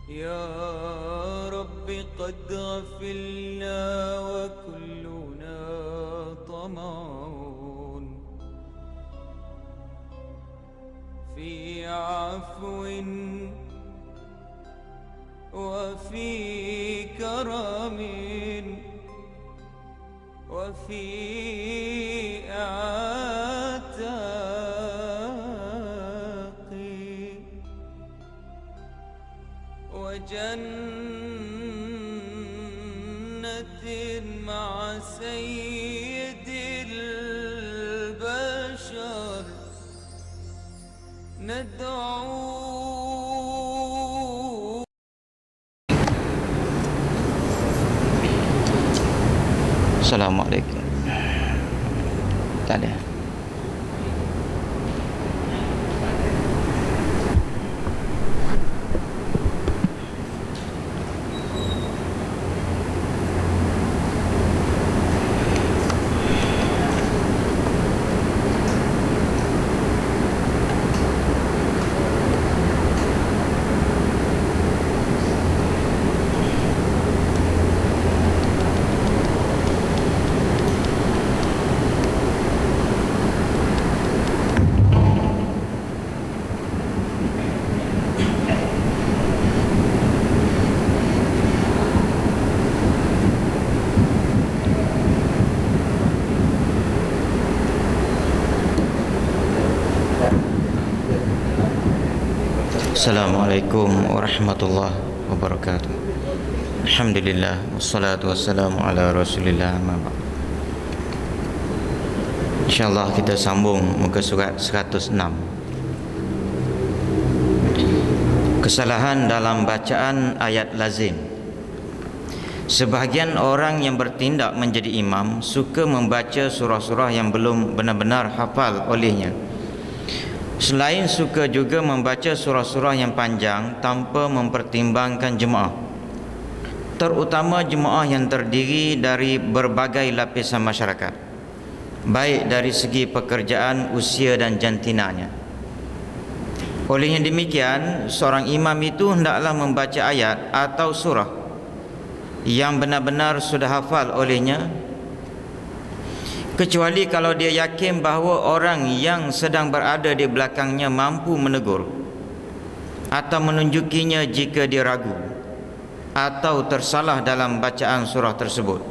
يا رب قد غفلنا وكلنا طمع في عفو وفي كرم وفي عتاق وجنة مع سيد البشر ندعو. Assalamualaikum. Tak ada. Assalamualaikum warahmatullahi wabarakatuh. Alhamdulillah wassalatu wassalamu ala Rasulillah. InsyaAllah kita sambung muka surat 106. Kesalahan dalam bacaan ayat lazim. Sebahagian orang yang bertindak menjadi imam suka membaca surah-surah yang belum benar-benar hafal olehnya. Selain suka juga membaca surah-surah yang panjang tanpa mempertimbangkan jemaah, terutama jemaah yang terdiri dari berbagai lapisan masyarakat, baik dari segi pekerjaan, usia dan jantinanya. Olehnya demikian, seorang imam itu hendaklah membaca ayat atau surah yang benar-benar sudah hafal olehnya, kecuali kalau dia yakin bahawa orang yang sedang berada di belakangnya mampu menegur atau menunjukinya jika dia ragu atau tersalah dalam bacaan surah tersebut.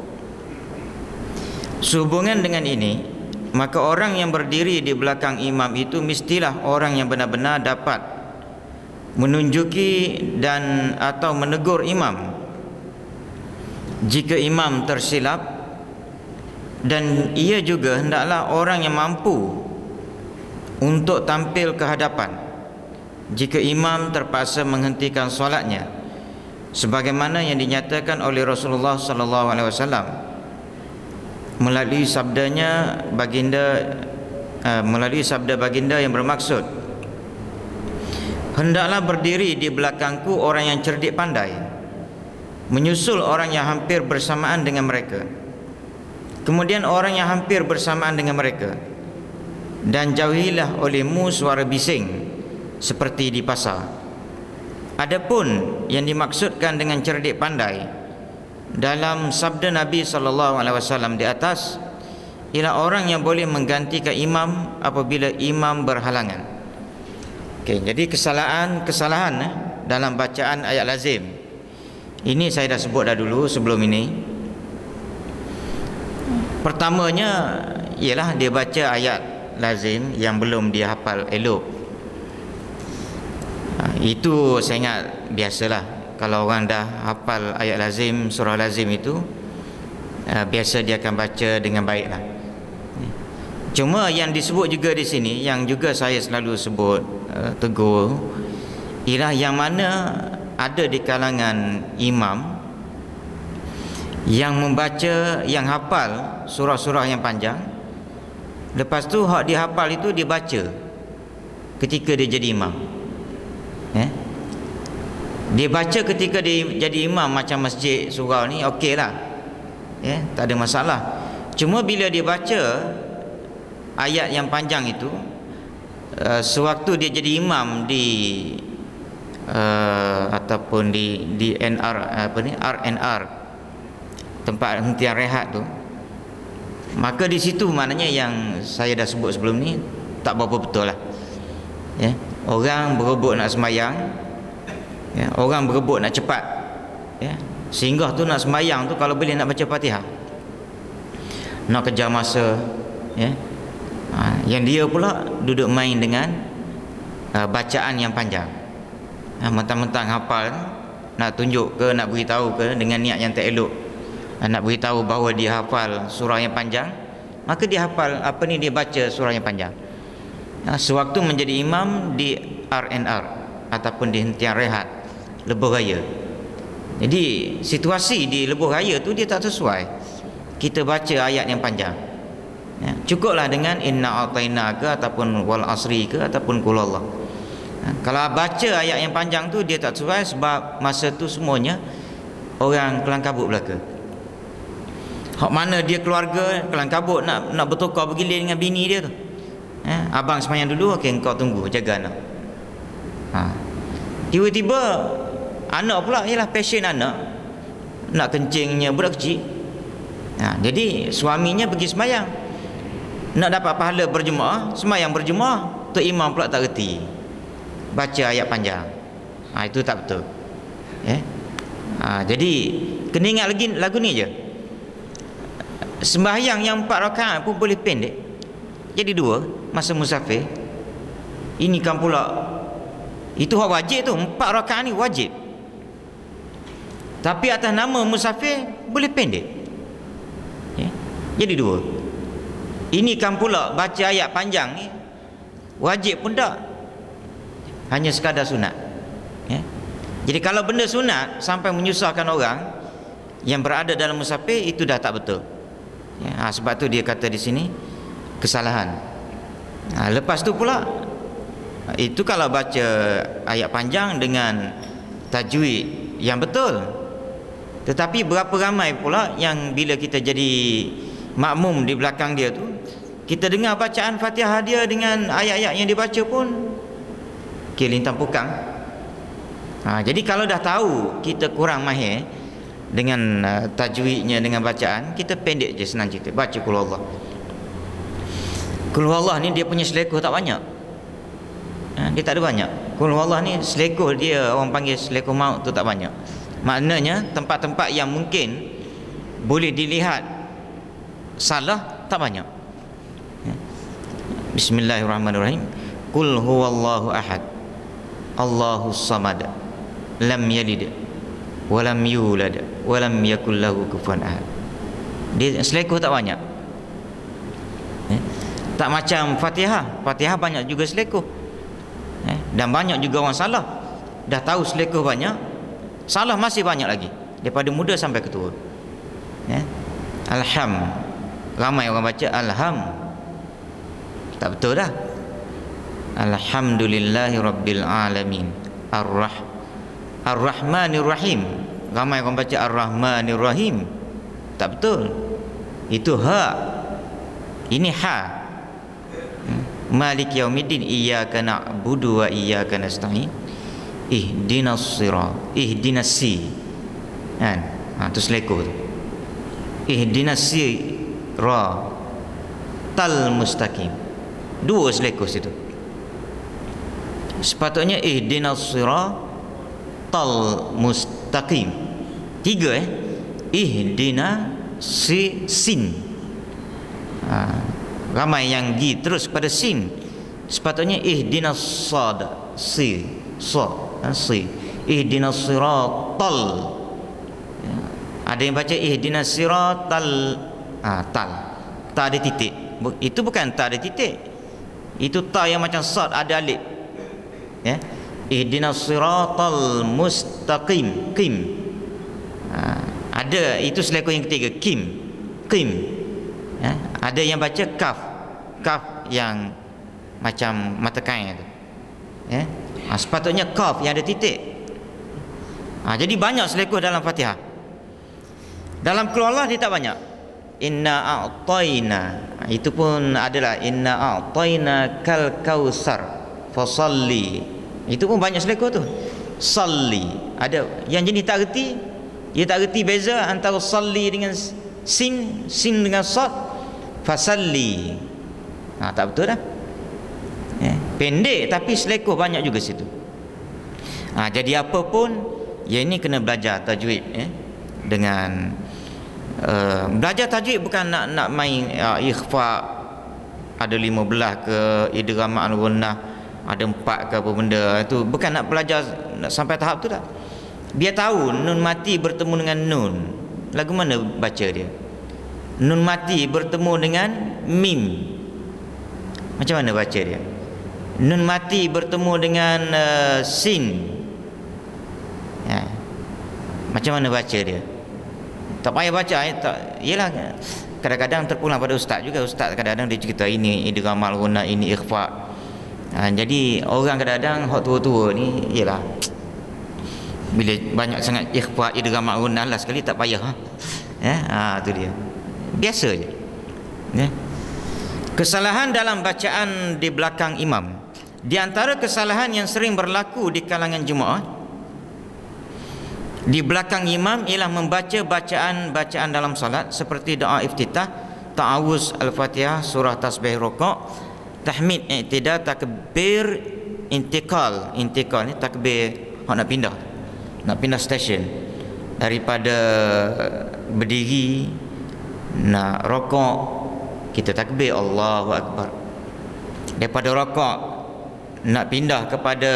Sehubungan dengan ini, maka orang yang berdiri di belakang imam itu mestilah orang yang benar-benar dapat menunjuki dan atau menegur imam jika imam tersilap, dan ia juga hendaklah orang yang mampu untuk tampil ke hadapan jika imam terpaksa menghentikan solatnya, sebagaimana yang dinyatakan oleh Rasulullah sallallahu alaihi wasallam melalui sabdanya melalui sabda baginda yang bermaksud, hendaklah berdiri di belakangku orang yang cerdik pandai, menyusul orang yang hampir bersamaan dengan mereka, kemudian orang yang hampir bersamaan dengan mereka, dan jauhilah olehmu suara bising seperti di pasar. Adapun yang dimaksudkan dengan cerdik pandai dalam sabda Nabi SAW di atas, ialah orang yang boleh menggantikan imam apabila imam berhalangan. Jadi kesalahan dalam bacaan ayat lazim ini saya dah sebut dah dulu sebelum ini. Pertamanya ialah dia baca ayat lazim yang belum dia hafal elok. Itu saya ingat biasalah, kalau orang dah hafal ayat lazim, surah lazim itu biasa dia akan baca dengan baiklah. Cuma yang disebut juga di sini, yang juga saya selalu sebut tegur, ialah yang mana ada di kalangan imam yang membaca, yang hafal surah-surah yang panjang, lepas tu hak dia hafal itu dia baca ketika dia jadi imam. Dia baca ketika dia jadi imam macam masjid surau ni, okey lah, tak ada masalah. Cuma bila dia baca ayat yang panjang itu sewaktu dia jadi imam di ataupun di NR RNR, tempat hentian rehat tu, maka di situ maknanya yang saya dah sebut sebelum ni tak berapa betul lah. Ya, orang berebut nak sembahyang, ya, orang berebut nak cepat, ya, sehingga tu nak sembahyang tu kalau boleh nak baca Fatihah, nak kejar masa, ya. Yang dia pula duduk main dengan bacaan yang panjang. Mentang-mentang hafal, nak tunjuk ke, nak beritahu ke dengan niat yang tak elok, nak beritahu bahawa dia hafal surah yang panjang, maka dia hafal dia baca surah yang panjang. Sewaktu menjadi imam di RNR ataupun di hentian rehat lebuh raya. Jadi situasi di lebuh raya tu dia tak sesuai kita baca ayat yang panjang. Ya, cukuplah dengan inna a'taina ke ataupun wal asri ke ataupun qul Allah. Kalau baca ayat yang panjang tu dia tak sesuai sebab masa tu semuanya orang kelang kabut belaka. Hak mana dia keluarga kelang kabut nak bertukar bergilir dengan bini dia tu. Abang sembahyang dulu, okey engkau tunggu jaga anak. Tiba-tiba anak pula ialah passion anak nak kencingnya budak kecil. Jadi suaminya pergi sembahyang, nak dapat pahala berjemaah, sembahyang berjemaah, tok imam pula tak reti baca ayat panjang. Itu tak betul. Jadi kena ingat lagi lagu ni je. Sembahyang yang 4 rakaat pun boleh pendek jadi 2 masa musafir. Ini kan pula itu hak wajib tu, 4 rakaat ni wajib. Tapi atas nama musafir boleh pendek, jadi 2. Ini kan pula baca ayat panjang ni wajib pun tak, hanya sekadar sunat. Jadi kalau benda sunat sampai menyusahkan orang yang berada dalam musafir, itu dah tak betul. Sebab tu dia kata di sini kesalahan. Lepas tu pula itu kalau baca ayat panjang dengan tajwid yang betul. Tetapi berapa ramai pula yang bila kita jadi makmum di belakang dia tu, kita dengar bacaan Fatihah dia dengan ayat-ayat yang dibaca pun lintang pukang. Jadi kalau dah tahu kita kurang mahir dengan tajwidnya, dengan bacaan, kita pendek je, senang cerita baca qul Allah. Qul Allah ni dia punya selekoh tak banyak. Dia tak ada banyak. Qul Allah ni selekoh dia, orang panggil selekoh maut tu tak banyak. Maknanya tempat-tempat yang mungkin boleh dilihat salah tak banyak. Bismillahirrahmanirrahim. Qul huwallahu ahad, Allahus samad, lam yalid wa lam yulad wa lam yakul lahu kufuwan ahad. Dia selekoh tak banyak. Tak macam Fatihah. Fatihah banyak juga selekoh. Dan banyak juga orang salah. Dah tahu selekoh banyak, salah masih banyak lagi, daripada muda sampai ke tua. Alham, ramai orang baca alham, tak betul dah. Alhamdulillahi rabbil alamin, Ar-Rahmanir Rahim, ramai orang baca Ar-Rahmanir Rahim, tak betul. Itu ha, ini ha. Malik yaumiddin, iyyaka na'budu wa iyyaka nasta'in, ihdinas sirat, ihdinas si, kan? Tu selekoh tu. Ihdinas sirat tal mustaqim, 2 selekoh situ. Sepatutnya ihdinas sirat tal mustaqim, 3 ihdina sin. Ramai yang gi terus pada sin. Sepatutnya ihdinas sad, si, ihdinas siratal. Ada yang baca ihdinas siratal, tal, tak ada titik. Itu bukan tak ada titik, itu ta yang macam sad ada alif. Ihdinas siratal mustaqim, kim. Ada, itu selekoh yang ketiga, kim. Ada yang baca kaf yang macam mata kain tu. Sepatutnya kaf yang ada titik. Jadi banyak selekoh dalam Fatihah. Dalam qul Allah dia tak banyak. Inna a'taina, itu pun adalah inna a'taina kal kausar fasalli, itu pun banyak selekoh tu. salli. Ada yang jenis tak reti, dia tak reti beza antara salli dengan sin dengan sad. Fasalli. Tak betul dah. Pendek tapi selekoh banyak juga situ. Jadi apa pun, ya ini kena belajar tajwid dengan belajar tajwid bukan nak main ikhfa ada 15 ke, idgham al-ghunnah ada 4 ke apa benda. Itu bukan nak belajar nak sampai tahap tu tak. Biar tahu nun mati bertemu dengan nun. Lagu mana baca dia? Nun mati bertemu dengan mim. Macam mana baca dia? Nun mati bertemu dengan sin. Macam mana baca dia? Tak payah baca yelah, kadang-kadang terpulang pada ustaz juga. Ustaz kadang-kadang dia cerita ini idgham al-ghunnah, ini ikhfa. Jadi orang kadang-kadang hak tua-tua ni yelah, bila banyak sangat ikhfa idgham al-ghunnah lah sekali tak payah. Tu dia. Biasa je. Kesalahan dalam bacaan di belakang imam. Di antara kesalahan yang sering berlaku di kalangan jemaah di belakang imam ialah membaca bacaan dalam salat seperti doa iftitah, ta'awuz al-Fatihah, surah tasbih rukuk, tahmid, i'tidal, takbir, intikal ni takbir nak pindah stesen daripada berdiri nak rukuk, kita takbir Allahu Akbar. Daripada rukuk nak pindah kepada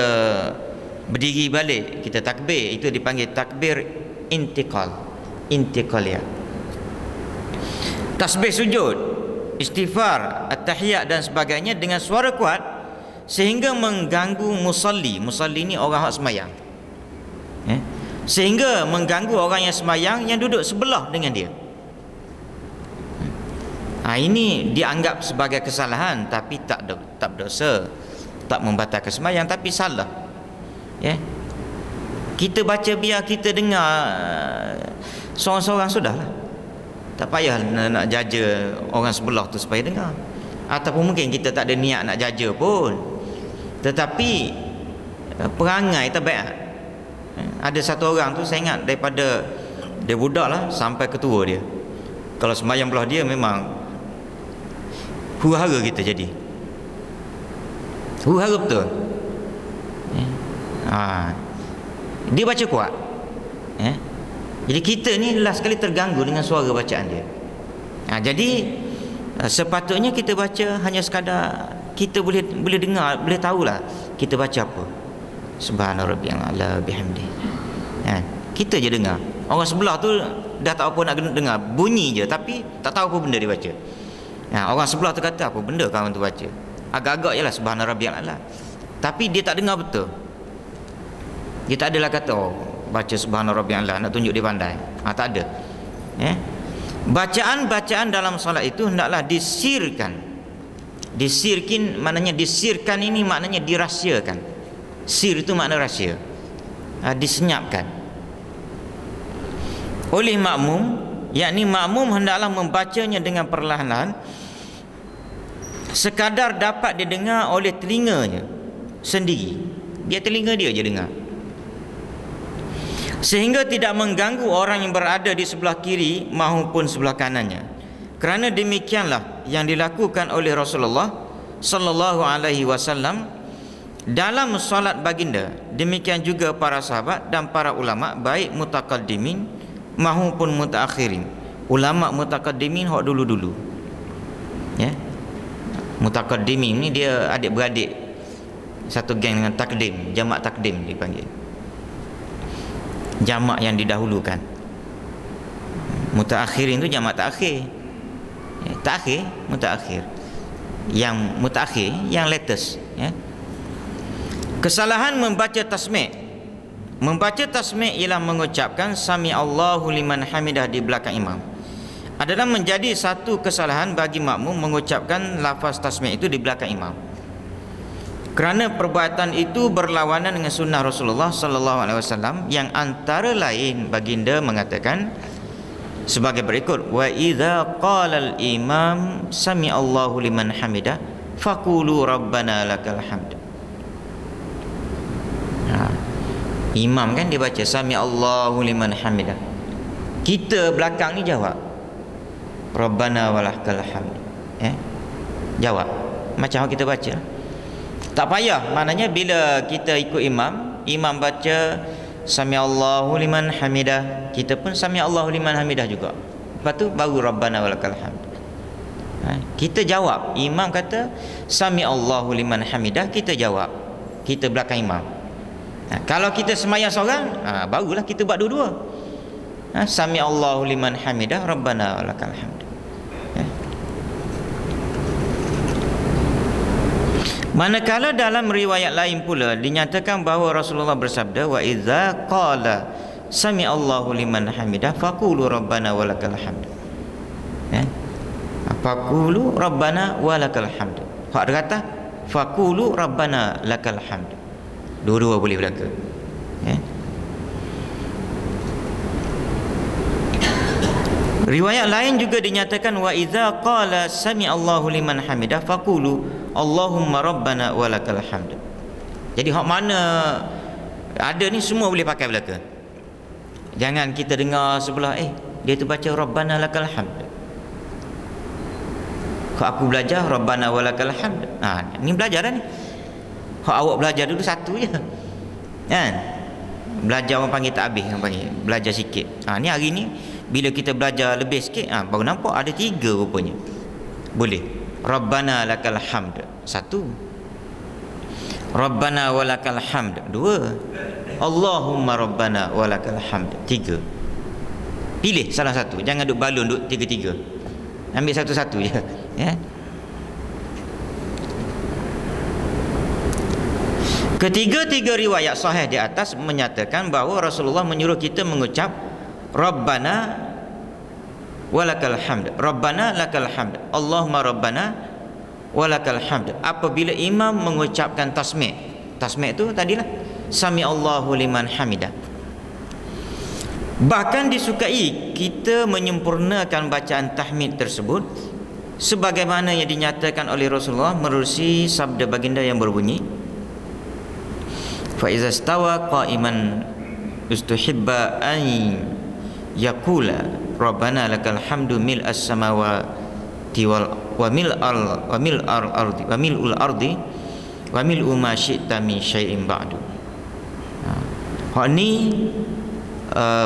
berdiri balik, kita takbir, itu dipanggil takbir intikal ya. Tasbih sujud, istighfar, at-tahiyat dan sebagainya dengan suara kuat sehingga mengganggu musalli ni orang hak semayang, sehingga mengganggu orang yang semayang yang duduk sebelah dengan dia. Ini dianggap sebagai kesalahan tapi tak berdosa, tak membatalkan semayang, tapi salah. Kita baca biar kita dengar seorang-seorang sudahlah. Tak payah nak jaja orang sebelah tu supaya dengar. Ataupun mungkin kita tak ada niat nak jaja pun, tetapi perangai tak baik. Ada satu orang tu saya ingat, daripada dia budak lah sampai ketua dia, kalau semayang belah dia memang huru-hara kita jadi. Huru-hara betul. Dia baca kuat. Jadi kita ni last kali terganggu dengan suara bacaan dia. Jadi sepatutnya kita baca hanya sekadar kita boleh dengar, boleh tahulah kita baca apa. Subhana rabbiyal a'la bihamdi. Kita je dengar. Orang sebelah tu dah tak apa nak dengar, bunyi je tapi tak tahu apa benda dia baca. Orang sebelah tu kata apa benda kawan tu baca. Agak-agak jelah subhana rabbiyal a'la. Tapi dia tak dengar betul. Dia tak adalah kata baca subhana rabbiyal a'la nak tunjuk dia pandai. Tak ada. Bacaan-bacaan dalam solat itu hendaklah disirkan. Disirkin maknanya disirkan ini maknanya dirahsiakan. Sir itu makna rahsia. Disenyapkan oleh makmum, yakni makmum hendaklah membacanya dengan perlahan-lahan sekadar dapat didengar oleh telinganya sendiri. Dia telinga dia je dengar, sehingga tidak mengganggu orang yang berada di sebelah kiri maupun sebelah kanannya. Kerana demikianlah yang dilakukan oleh Rasulullah sallallahu alaihi wasallam dalam solat baginda. Demikian juga para sahabat dan para ulama, baik mutaqaddimin maupun mutaakhirin. Ulama mutaqaddimin hak dulu-dulu, mutaqaddimin ni dia adik-beradik satu geng dengan takdim, jamak takdim dipanggil, jamak yang didahulukan. Mutaakhirin tu jamak taakhir. Taakhir, mutaakhir. Yang mutaakhir yang latest, Kesalahan membaca tasmi'. Membaca tasmi' ialah mengucapkan sami Allahu liman hamidah di belakang imam. Adalah menjadi satu kesalahan bagi makmum mengucapkan lafaz tasmi' itu di belakang imam. Kerana perbuatan itu berlawanan dengan sunnah Rasulullah sallallahu alaihi wasallam yang antara lain baginda mengatakan sebagai berikut: wa idza qala al-imam sami Allahu liman hamidah faqulu rabbana lakal hamd. Imam kan dia baca sami Allahu liman hamidah. Kita belakang ni jawab Rabbana walakal hamd. Jawab macam kita baca. Tak payah, maknanya bila kita ikut imam, imam baca sami Allahu liman hamidah, kita pun sami Allahu liman hamidah juga. Lepas tu baru Rabbana walakal hamd. Kita jawab. Imam kata sami Allahu liman hamidah, kita jawab. Kita belakang imam. Kalau kita sembahyang seorang, barulah kita buat dua-dua. Sami Allahu liman hamidah, Rabbana walakal hamd. Manakala dalam riwayat lain pula dinyatakan bahawa Rasulullah bersabda, wa idza qala sami Allahu liman hamidah faqulu Rabbana walakal hamd. Faqulu Rabbana walakal hamd. Hak dia kata faqulu Rabbana lakal hamd. Dua-dua boleh berlaku. Riwayat lain juga dinyatakan wa idza qala sami Allahu liman hamidah faqulu Allahumma rabbana walakal hamd. Jadi hak mana ada ni semua boleh pakai belaka. Jangan kita dengar sebelah dia tu baca Rabbana lakal hamd. Kalau aku belajar Rabbana walakal hamd. Ni belajar dah ni. Hak awak belajar dulu satu je. Kan? Belajar orang panggil tak habis, orang panggil belajar sikit. Ni hari ni bila kita belajar lebih sikit, baru nampak ada 3 rupanya. Boleh. Rabbana lakal hamd. 1. Rabbana walakal hamd. 2. Allahumma rabbana walakal hamd. 3. Pilih salah satu. Jangan duk balun duk 3-3. Ambil satu-satu je. Ketiga-tiga riwayat sahih di atas menyatakan bahawa Rasulullah menyuruh kita mengucap Rabbana walakal hamd, Rabbana lakal hamd, Allahumma rabbana walakal hamd. Apabila imam mengucapkan tasmi'. Tasmi' tu tadilah sami Allahu liman hamidah. Bahkan disukai kita menyempurnakan bacaan tahmid tersebut sebagaimana yang dinyatakan oleh Rasulullah menerusi sabda baginda yang berbunyi, fa iza stawa qa'iman ustuhibba an yaqula Rabbana lakal hamdu mil as-samawati wa mil'ul ardi wa mil'u ma syi'ta min syai'in ba'du. Hak ni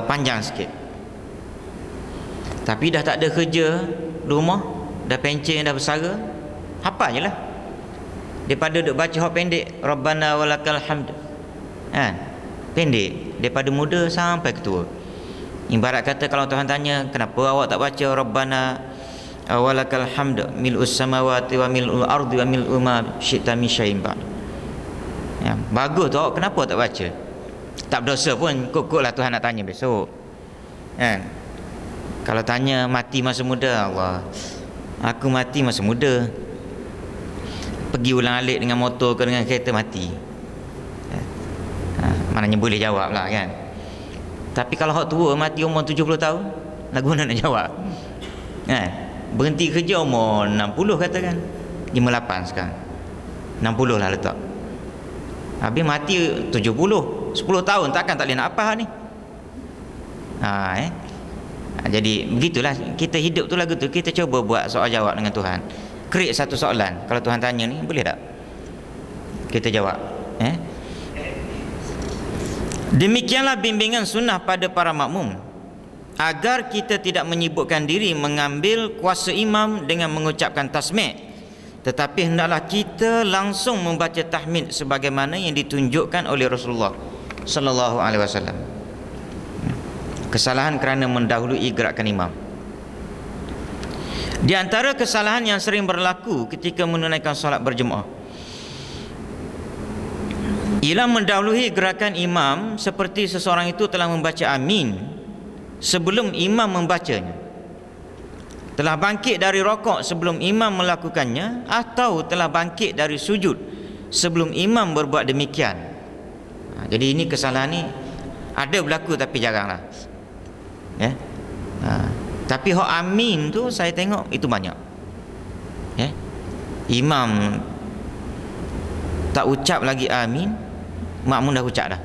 panjang sikit. Tapi dah tak ada kerja di rumah, dah pencen, dah bersara, hafal je lah. Daripada duk baca hak pendek Rabbana walakal hamd, pendek daripada muda sampai ketua. Ibarat kata kalau Tuhan tanya, kenapa awak tak baca Rabbana walakal hamd mil'us samawati wa mil'ul ardi wa mil'u ma syi'ta min syai'in ba'd. Bagus tu, awak kenapa tak baca? Tak berdosa pun, kok lah Tuhan nak tanya besok. Kalau tanya mati masa muda, Allah, aku mati masa muda, pergi ulang-alik dengan motor ke dengan kereta mati, maknanya boleh jawab lah kan. Tapi kalau hak tua mati umur 70 tahun, lagu mana nak jawab? Berhenti kerja umur 60 katakan, 58 sekarang, 60 lah letak. Habis mati 70, 10 tahun takkan tak boleh nak apa ni. Jadi begitulah kita hidup tu lagu tu. Kita cuba buat soal jawab dengan Tuhan. Create satu soalan. Kalau Tuhan tanya ni, boleh tak kita jawab? Demikianlah bimbingan sunnah pada para makmum, agar kita tidak menyibukkan diri mengambil kuasa imam dengan mengucapkan tasmi', tetapi hendaklah kita langsung membaca tahmid sebagaimana yang ditunjukkan oleh Rasulullah sallallahu alaihi wasallam. Kesalahan kerana mendahului gerakan imam. Di antara kesalahan yang sering berlaku ketika menunaikan solat berjemaah ialah mendahului gerakan imam, seperti seseorang itu telah membaca amin sebelum imam membacanya, telah bangkit dari rokok sebelum imam melakukannya, atau telah bangkit dari sujud sebelum imam berbuat demikian. Jadi ini kesalahan ni ada berlaku tapi jaranglah. Tapi hak amin tu saya tengok itu banyak. Imam tak ucap lagi amin, makmum dah ucap dah.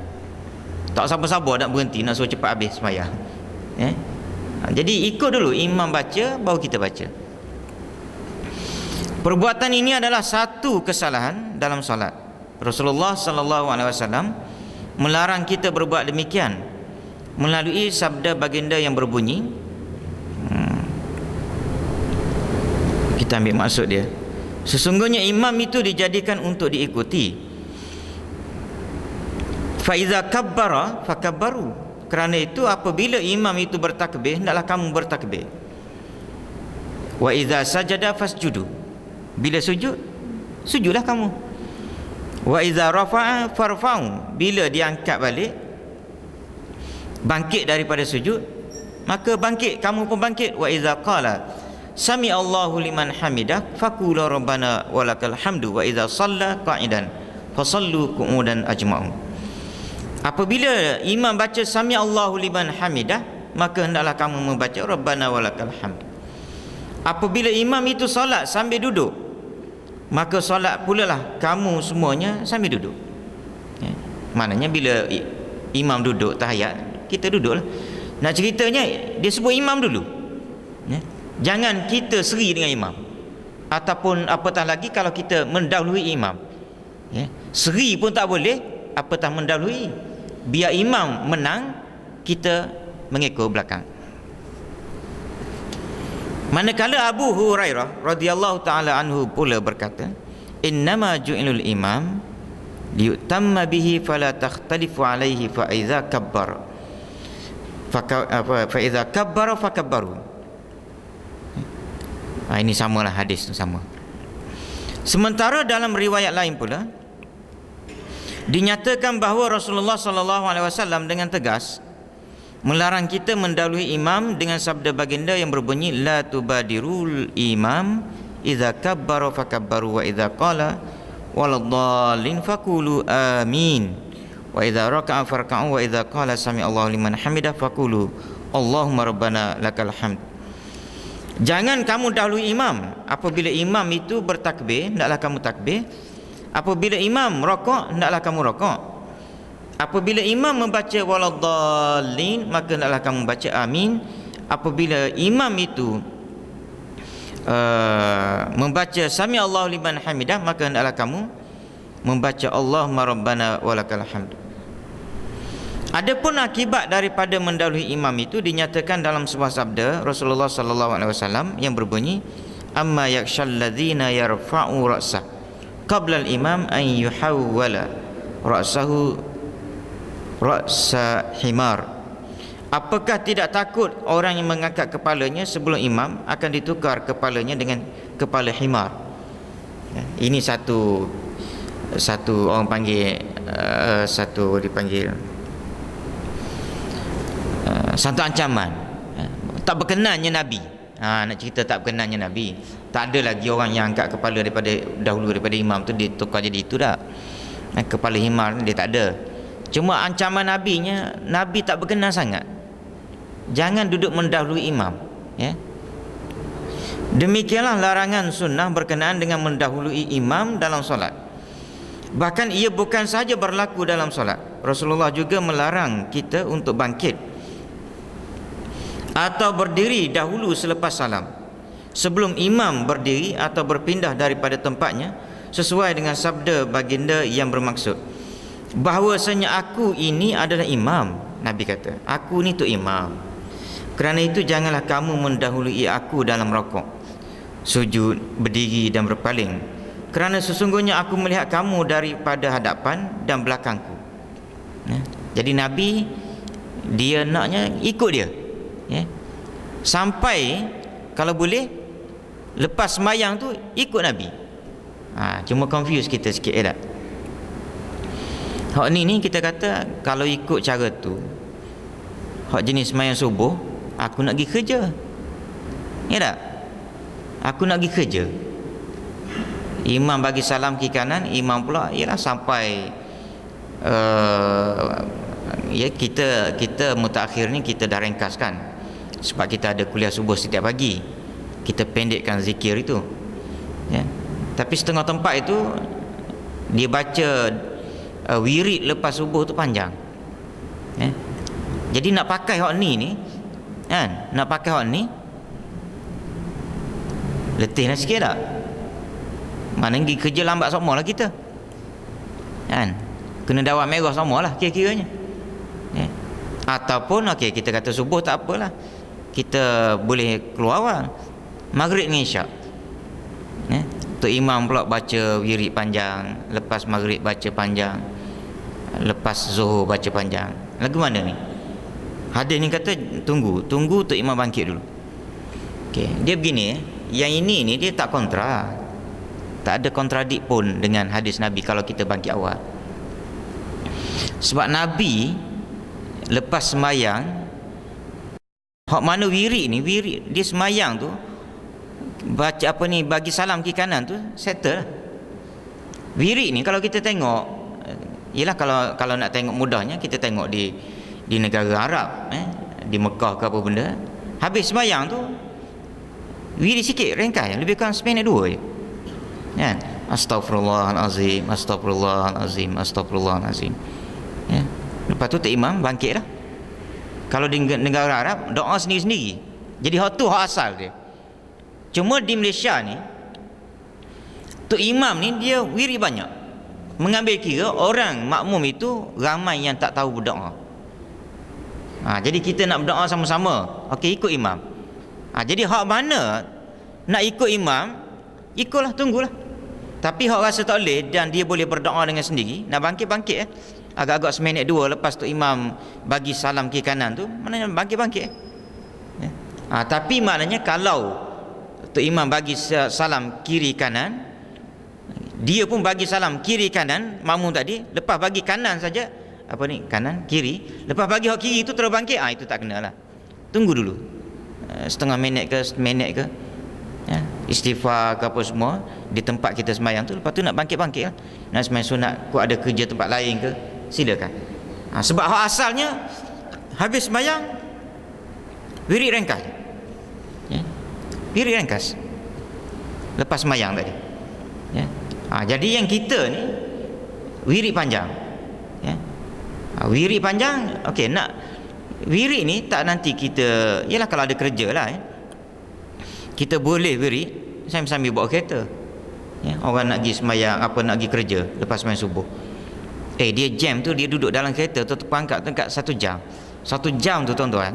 Tak sabar-sabar nak berhenti, nak suruh cepat habis sembahyang. Jadi ikut dulu imam baca, baru kita baca. Perbuatan ini adalah satu kesalahan dalam solat. Rasulullah sallallahu alaihi wasallam melarang kita berbuat demikian melalui sabda baginda yang berbunyi, kita ambil maksud dia, sesungguhnya imam itu dijadikan untuk diikuti. Fa iza kabbara fakabbaru, kerana itu apabila imam itu bertakbir, hendaklah kamu bertakbir. Wa iza sajada fasjudu, bila sujud, sujudlah kamu. Wa iza rafa'a farfa'u, bila diangkat balik, bangkit daripada sujud, maka bangkit, kamu pun bangkit. Wa iza qala sami Allahu liman hamidah faqulu rabbana walakal hamdu. Wa iza shalla qa'idan fasallu qu'udan ajma'un. Apabila imam baca sami Allahu liman hamidah, maka hendaklah kamu membaca rabbana walakal hamd. Apabila imam itu solat sambil duduk, maka solat pula lah kamu semuanya sambil duduk. Maknanya bila imam duduk tahiyat, kita duduklah. Nak ceritanya dia sebut imam dulu. Jangan kita seri dengan imam, ataupun apatah lagi kalau kita mendahului imam. Seri pun tak boleh, apatah mendahului. Biar imam menang, kita mengikut belakang. Manakala Abu Hurairah radhiyallahu taala anhu pula berkata, innama ju'ilul imam liyutamma bihi fala takhtalifu alaihi fa idza kabbara fa idza kabbara fakabbaru. Ini samalah, hadis tu sama. Sementara dalam riwayat lain pula dinyatakan bahawa Rasulullah sallallahu alaihi wasallam dengan tegas melarang kita mendahului imam dengan sabda baginda yang berbunyi, la tubadirul imam idza kabbara fakabbaru wa idza qala waladdallin faqulu amin wa idza raka'a farka'u wa idza qala sami Allahu liman hamidah faqulu Allahumma rabbana lakal hamd. Jangan kamu dahului imam. Apabila imam itu bertakbir, hendaklah kamu takbir. Apabila imam rakaat, hendaklah kamu rakaat. Apabila imam membaca waladdallin, maka hendaklah kamu baca amin. Apabila imam itu membaca sami Allahu liman hamidah, maka hendaklah kamu membaca Allahumma rabbana walakal hamd. Adapun akibat daripada mendahului imam itu dinyatakan dalam sebuah sabda Rasulullah sallallahu alaihi wasallam yang berbunyi, amma yakshal ladzina yarfa'u ra'sah qabla al-imam an yuhawwala ra'sahu ra'sa himar. Apakah tidak takut orang yang mengangkat kepalanya sebelum imam akan ditukar kepalanya dengan kepala himar? Ini satu orang panggil, satu dipanggil satu ancaman. Tak berkenannya Nabi. Nak cerita tak berkenannya Nabi. Tak ada lagi orang yang angkat kepala daripada imam tu ditukar jadi itu dah. Kepala himar dia tak ada. Cuma ancaman Nabinya, Nabi tak berkenan sangat. Jangan duduk mendahului imam, ya. Demikianlah larangan sunnah berkenaan dengan mendahului imam dalam solat. Bahkan ia bukan sahaja berlaku dalam solat. Rasulullah juga melarang kita untuk bangkit atau berdiri dahulu selepas salam, sebelum imam berdiri atau berpindah daripada tempatnya, sesuai dengan sabda baginda yang bermaksud bahawasanya aku ini adalah imam. Nabi kata, aku ni tu imam. Kerana itu janganlah kamu mendahului aku dalam rakaat, sujud, berdiri dan berpaling, kerana sesungguhnya aku melihat kamu daripada hadapan dan belakangku. Jadi Nabi dia naknya ikut dia, ya. Sampai kalau boleh lepas sembahyang tu ikut Nabi. Cuma confuse kita sikit, tak? Hak ni kita kata kalau ikut cara tu, hak jenis sembahyang subuh, aku nak pergi kerja, ya tak? Aku nak pergi kerja, imam bagi salam kiri kanan, imam pula ialah sampai ya kita mutakhir ni kita dah ringkaskan sebab kita ada kuliah subuh setiap pagi, kita pendekkan zikir itu, ya. Tapi setengah tempat itu dia baca wirid lepas subuh tu panjang, Jadi nak pakai hak ni kan, nak pakai hak ni letih lah sikit tak? Mana pergi kerja lambat semua lah kita kan, kena dawat merah semua lah kira-kiranya. Ataupun okey, kita kata subuh tak apalah, kita boleh keluar awal maghrib dengan isyak. Tok Imam pula baca wirid panjang, lepas maghrib baca panjang, lepas zuhur baca panjang. Lagu mana ni? Hadis ni kata tunggu Tok Imam bangkit dulu. Okey, dia begini, yang ini ni dia tak kontra, tak ada kontradik pun dengan hadis Nabi kalau kita bangkit awal. Sebab Nabi lepas semayang, hak mana wirid ni, wirid dia semayang tu baca apa ni, bagi salam kiri kanan tu settle lah. Wirid ni kalau kita tengok, yelah kalau nak tengok mudahnya kita tengok di negara Arab, di Mekah ke apa benda, habis semayang tu wirid sikit, ringkas, lebih kurang seminit 2 je kan. Astaghfirullahalazim, astaghfirullahalazim, astaghfirullahalazim. Lepas tu Tok Imam bangkit lah. Kalau di negara Arab doa sendiri-sendiri. Jadi hak tu hak asal dia. Cuma di Malaysia ni Tok Imam ni dia wirid banyak, mengambil kira orang makmum itu ramai yang tak tahu berdoa. Jadi kita nak berdoa sama-sama, okey, ikut imam. Jadi hak mana nak ikut imam, ikutlah, tunggulah. Tapi hak rasa tak boleh dan dia boleh berdoa dengan sendiri, nak bangkit agak-agak seminit 2 lepas tu imam bagi salam kiri kanan tu, maknanya bangkit. Tapi maknanya kalau tu imam bagi salam kiri kanan, dia pun bagi salam kiri kanan, makmum tadi lepas bagi kanan saja, apa ni, kanan kiri, lepas bagi hak kiri tu terus bangkit, itu tak kena lah. Tunggu dulu setengah minit ke seminit ke, istighfar ke apa semua di tempat kita semayang tu. Lepas tu nak bangkit lah, nak semayang sunat, kau ada kerja tempat lain ke, silakan. Sebab hak asalnya habis semayang wirid ringkas, wirid ringkas lepas semayang tadi. Jadi yang kita ni wirid panjang, wirid panjang. Okey, nak wirid ni tak nanti kita, yalah kalau ada kerja lah, kita boleh wirid sambil bawa kereta. Orang nak pergi semayang, nak pergi kerja lepas semayang subuh, dia jam tu, dia duduk dalam kereta tu terpangkat dekat 1 jam. 1 jam tu tuan-tuan,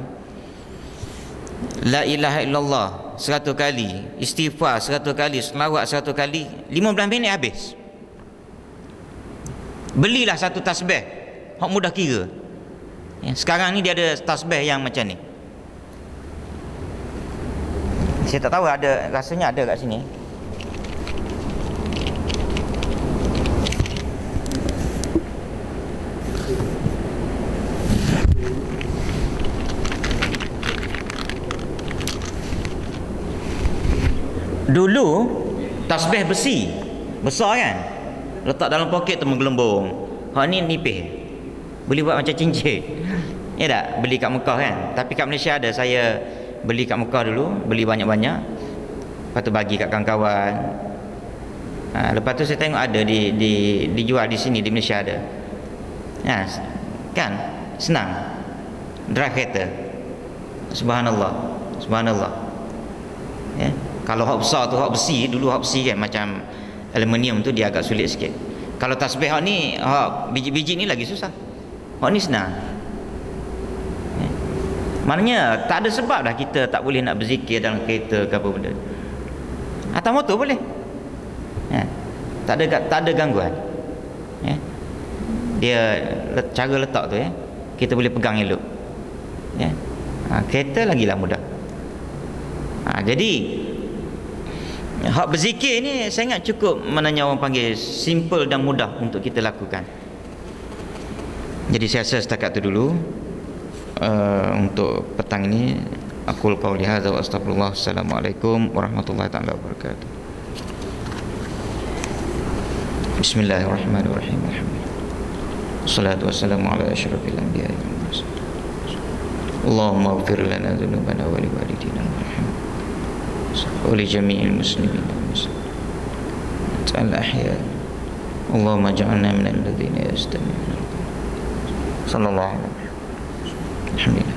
la ilaha illallah 100 kali, istighfar 100 kali, selawat 100 kali, 15 minit habis. Belilah satu tasbih, hak mudah kira. Sekarang ni dia ada tasbih yang macam ni, saya tak tahu, ada, rasanya ada kat sini. Dulu tasbih besi besar kan, letak dalam poket tu menggelembung. Hak ni nipis, boleh buat macam cincin. Ya tak? Beli kat Mekah kan. Tapi kat Malaysia ada, saya beli kat Mekah dulu, beli banyak-banyak, lepas tu bagi kat kawan-kawan. Lepas tu saya tengok ada dijual di sini, di Malaysia ada. Kan senang, drive kereta. Subhanallah, subhanallah. Kalau hak besar tu, hak besi, dulu hak besi kan, macam aluminium tu dia agak sulit sikit. Kalau tasbih hak ni, hak biji-biji ni lagi susah. Hak ni senang. Maknanya tak ada sebab dah kita tak boleh nak berzikir dalam kereta ke apa benda. Atas motor boleh. Tak ada gangguan. Dia cara letak tu kita boleh pegang elok. Kereta lagilah mudah. Jadi hak berzikir ni saya ingat cukup, maknanya orang panggil simple dan mudah untuk kita lakukan. Jadi saya rasa setakat tu dulu untuk petang ini. Aqul qauli hadza wa astaghfirullah. Assalamualaikum warahmatullahi taala wabarakatuh. Bismillahirrahmanirrahim. Wassalatu wassalamu ala asyrafil anbiya'i wal mursalin. Allahumma ighfir lana dhunubana wa li walidina wa li jami'il muslimin wal muslimat al-ahya. Allahumma ij'alna minal ladzina yastami'una. Sallallahu alaihi wasallam. Alhamdulillah.